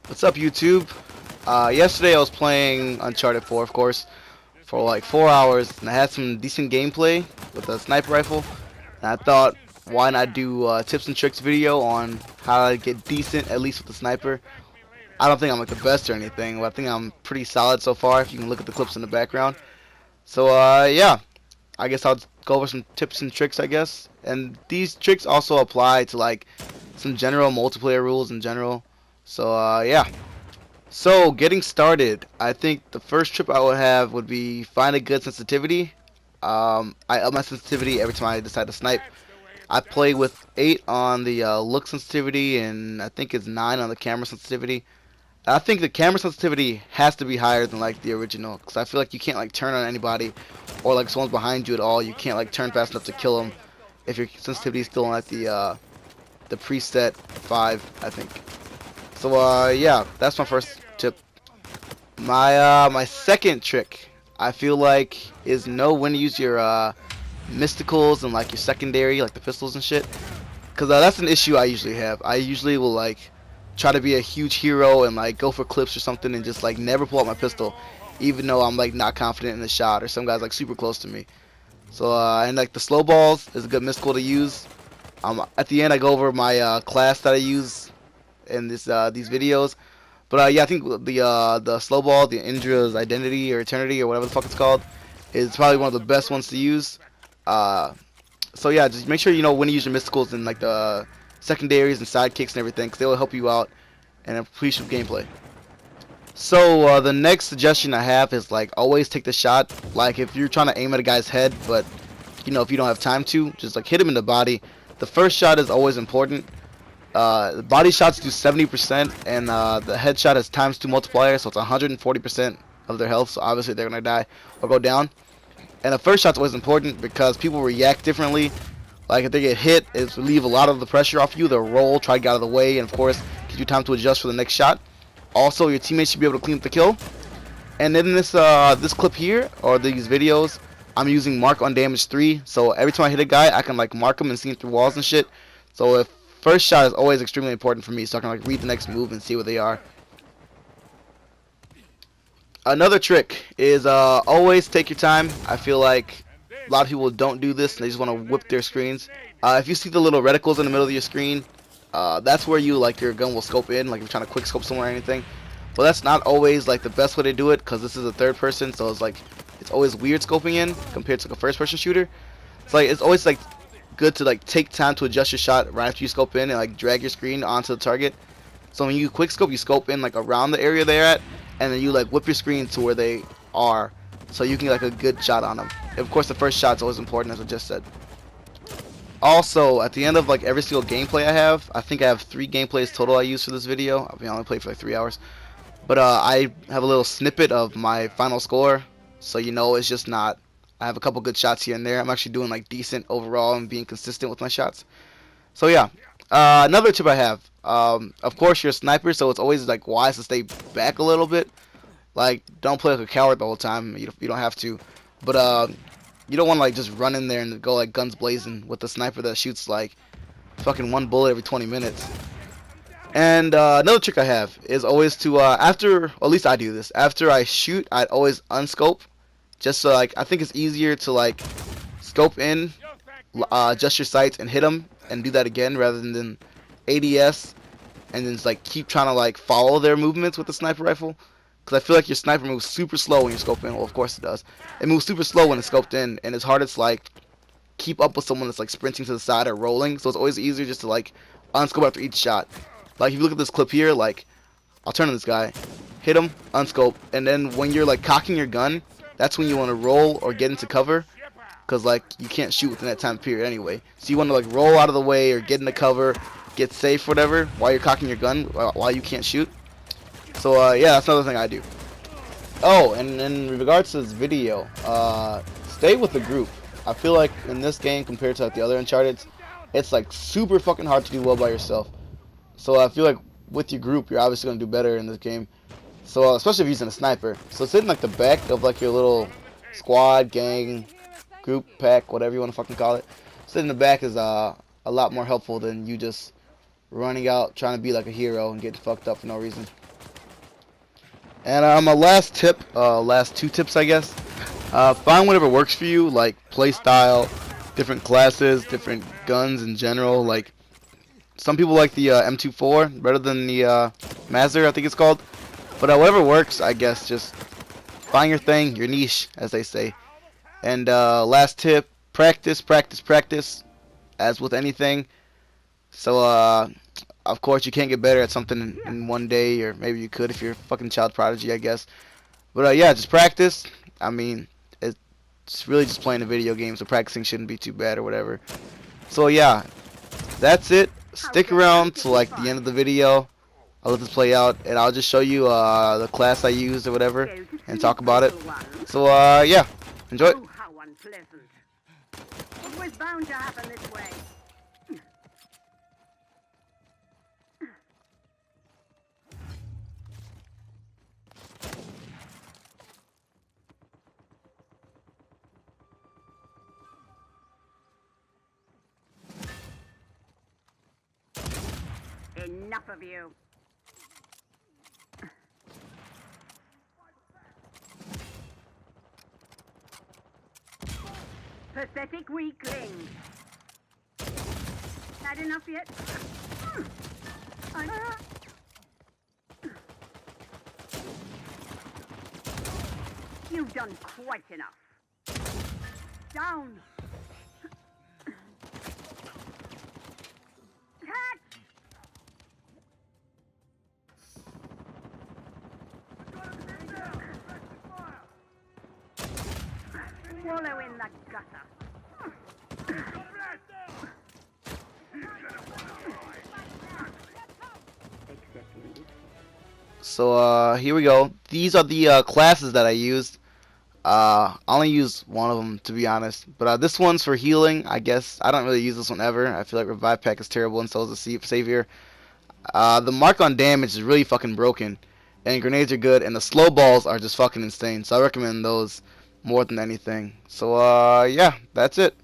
What's up, YouTube? Yesterday I was playing Uncharted 4, of course, for like 4 hours, and I had some decent gameplay with a sniper rifle. And I thought, why not do a tips and tricks video on how to get decent, at least with the sniper. I don't think I'm like the best or anything, but I think I'm pretty solid so far, if you can look at the clips in the background. So, yeah, I guess I'll go over some tips and tricks, I guess. And these tricks also apply to like some general multiplayer rules in general. So, yeah. So, getting started, I think the first trip I would have would be find a good sensitivity. I up my sensitivity every time I decide to snipe. I play with 8 on the look sensitivity, and I think it's 9 on the camera sensitivity. I think the camera sensitivity has to be higher than like the original, because I feel like you can't like turn on anybody, or like someone's behind you at all. You can't like turn fast enough to kill them if your sensitivity is still on like the preset 5, I think. So yeah, that's my first tip. My second trick, I feel like, is know when to use your mysticals and like your secondary, like the pistols and shit. Cause that's an issue I usually have. I usually will like try to be a huge hero and like go for clips or something and just like never pull out my pistol, even though I'm like not confident in the shot or some guy's like super close to me. So and like the slow balls is a good mystical to use. At the end I go over my class that I use in these videos. But yeah, I think the slow ball, the Indra's Identity or Eternity or whatever the fuck it's called, is probably one of the best ones to use. Uh, so yeah, just make sure you know when to use your mysticals and like the secondaries and sidekicks and everything, because they will help you out and increase your gameplay. So the next suggestion I have is like always take the shot. Like if you're trying to aim at a guy's head, but you know if you don't have time to, just like hit him in the body. The first shot is always important. The body shots do 70%, and the headshot has times 2 multiplier, so it's 140% of their health. So obviously they're gonna die or go down. And the first shot's always important because people react differently. Like if they get hit, it's relieve a lot of the pressure off you. They'll roll, try to get out of the way, and of course gives you time to adjust for the next shot. Also, your teammates should be able to clean up the kill. And in this clip here or these videos, I'm using mark on damage 3. So every time I hit a guy, I can like mark him and see him through walls and shit. So if first shot is always extremely important for me, so I can like read the next move and see what they are. Another trick is always take your time. I feel like a lot of people don't do this. They just want to whip their screens. If you see the little reticles in the middle of your screen, that's where you like your gun will scope in, like if you're trying to quick scope somewhere or anything. But that's not always like the best way to do it, because this is a third person, so it's like it's always weird scoping in compared to like a first person shooter. It's like it's always like good to like take time to adjust your shot right after you scope in and like drag your screen onto the target. So when you quick scope, you scope in like around the area they're at, and then you like whip your screen to where they are, so you can get like a good shot on them. And of course, the first shot's always important, as I just said. Also, at the end of like every single gameplay I have, I think I have 3 gameplays total I use for this video. I mean, I only played for like 3 hours, but I have a little snippet of my final score, so you know it's just not. I have a couple good shots here and there. I'm actually doing like decent overall and being consistent with my shots. So yeah, another tip I have. Of course, you're a sniper, so it's always like wise to stay back a little bit. Like, don't play like a coward the whole time. You don't have to, but you don't want to like just run in there and go like guns blazing with the sniper that shoots like fucking 1 bullet every 20 minutes. And another trick I have is always to after, or at least I do this. After I shoot, I'd always unscope, just so like I think it's easier to like scope in, adjust your sights and hit them, and do that again rather than ADS and then just like keep trying to like follow their movements with the sniper rifle. Because I feel like your sniper moves super slow when you're scoping in. Well, of course it does. It moves super slow when it's scoped in, and it's hardest to like keep up with someone that's like sprinting to the side or rolling. So it's always easier just to like unscope after each shot. Like if you look at this clip here, like I'll turn on this guy, hit him, unscope, and then when you're like cocking your gun, that's when you want to roll or get into cover, because like you can't shoot within that time period anyway. So you want to like roll out of the way or get into cover, get safe, whatever, while you're cocking your gun, while you can't shoot. So yeah, that's another thing I do. Oh, and in regards to this video, stay with the group. I feel like in this game compared to like the other Uncharted, it's like super fucking hard to do well by yourself. So I feel like with your group, you're obviously gonna do better in this game. So especially if you're using a sniper. So sit in like the back of like your little squad, gang, group, pack, whatever you want to fucking call it. Sit in the back is a lot more helpful than you just running out trying to be like a hero and getting fucked up for no reason. And my last tip, last two tips, I guess. Find whatever works for you, like play style, different classes, different guns in general. Like some people like the M24 better than the Mazzer, I think it's called. But whatever works, I guess. Just find your thing, your niche, as they say. And last tip: practice, practice, practice. As with anything. So of course you can't get better at something in one day, or maybe you could if you're a fucking child prodigy, I guess. But yeah, just practice. I mean, it's really just playing a video game, so practicing shouldn't be too bad or whatever. So yeah, that's it. Stick around to like the end of the video. I'll let this play out, and I'll just show you the class I used or whatever, and talk about it. So yeah, enjoy it. Oh, how unpleasant. It was bound to happen this way. Enough of you. Pathetic weakling. Had enough yet? You've done quite enough. Down. Catch! Wallow in the gutter. So here we go. These are the classes that I used. I only use one of them, to be honest. But this one's for healing, I guess. I don't really use this one ever. I feel like Revive Pack is terrible, and so is the Savior. The mark on damage is really fucking broken. And grenades are good, and the slow balls are just fucking insane. So I recommend those more than anything. So yeah, that's it.